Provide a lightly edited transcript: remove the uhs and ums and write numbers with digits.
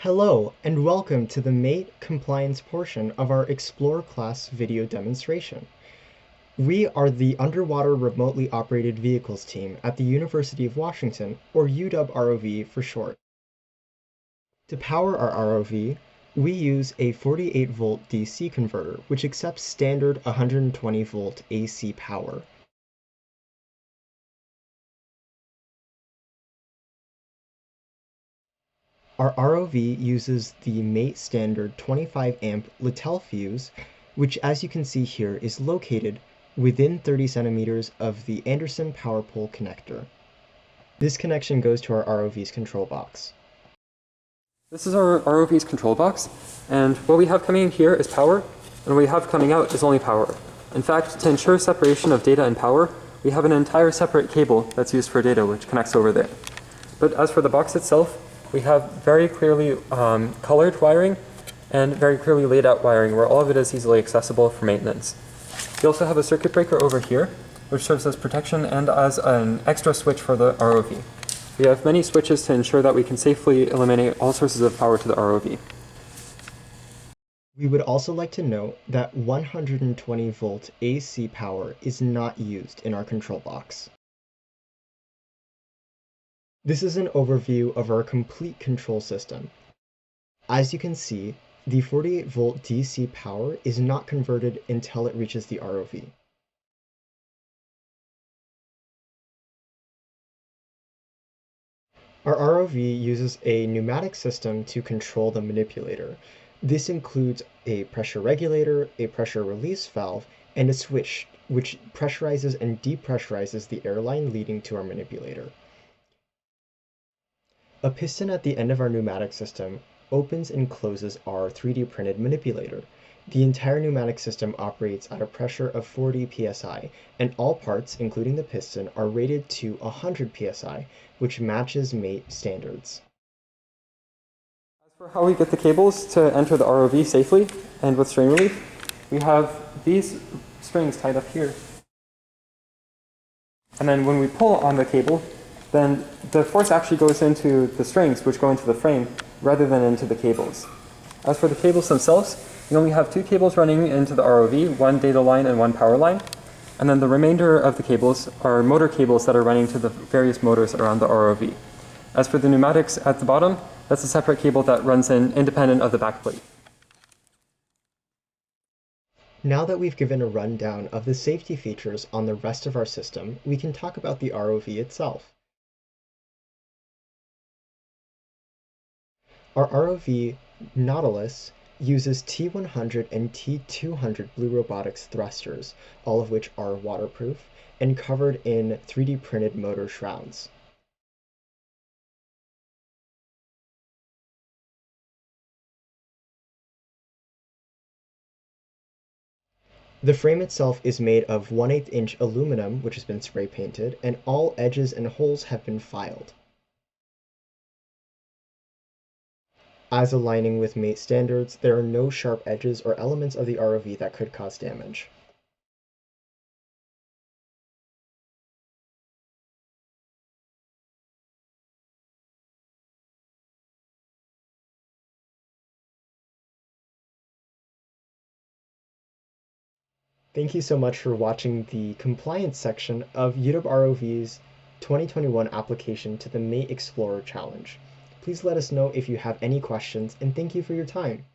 Hello, and welcome to the MATE compliance portion of our Explore class video demonstration. We are the Underwater Remotely Operated Vehicles team at the University of Washington, or UWROV for short. To power our ROV, we use a 48-volt DC converter, which accepts standard 120-volt AC power. Our ROV uses the MATE standard 25 amp Littelfuse, which as you can see here is located within 30 centimeters of the Anderson power pole connector. This connection goes to our ROV's control box. This is our ROV's control box, and what we have coming in here is power, and what we have coming out is only power. In fact, to ensure separation of data and power, we have an entire separate cable that's used for data, which connects over there. But as for the box itself, we have very clearly colored wiring and very clearly laid out wiring where all of it is easily accessible for maintenance. We also have a circuit breaker over here, which serves as protection and as an extra switch for the ROV. We have many switches to ensure that we can safely eliminate all sources of power to the ROV. We would also like to note that 120 volt AC power is not used in our control box. This is an overview of our complete control system. As you can see, the 48 volt DC power is not converted until it reaches the ROV. Our ROV uses a pneumatic system to control the manipulator. This includes a pressure regulator, a pressure release valve, and a switch which pressurizes and depressurizes the airline leading to our manipulator. A piston at the end of our pneumatic system opens and closes our 3D printed manipulator. The entire pneumatic system operates at a pressure of 40 psi, and all parts, including the piston, are rated to 100 psi, which matches MATE standards. As for how we get the cables to enter the ROV safely and with strain relief, we have these strings tied up here. And then when we pull on the cable, then the force actually goes into the strings, which go into the frame, rather than into the cables. As for the cables themselves, we only have two cables running into the ROV, one data line and one power line. And then the remainder of the cables are motor cables that are running to the various motors around the ROV. As for the pneumatics at the bottom, that's a separate cable that runs in independent of the backplate. Now that we've given a rundown of the safety features on the rest of our system, we can talk about the ROV itself. Our ROV, Nautilus, uses T100 and T200 Blue Robotics thrusters, all of which are waterproof and covered in 3D printed motor shrouds. The frame itself is made of 1/8 inch aluminum, which has been spray painted, and all edges and holes have been filed. As aligning with MATE standards, there are no sharp edges or elements of the ROV that could cause damage. Thank you so much for watching the compliance section of UWROV's 2021 application to the MATE Explorer Challenge. Please let us know if you have any questions, and thank you for your time.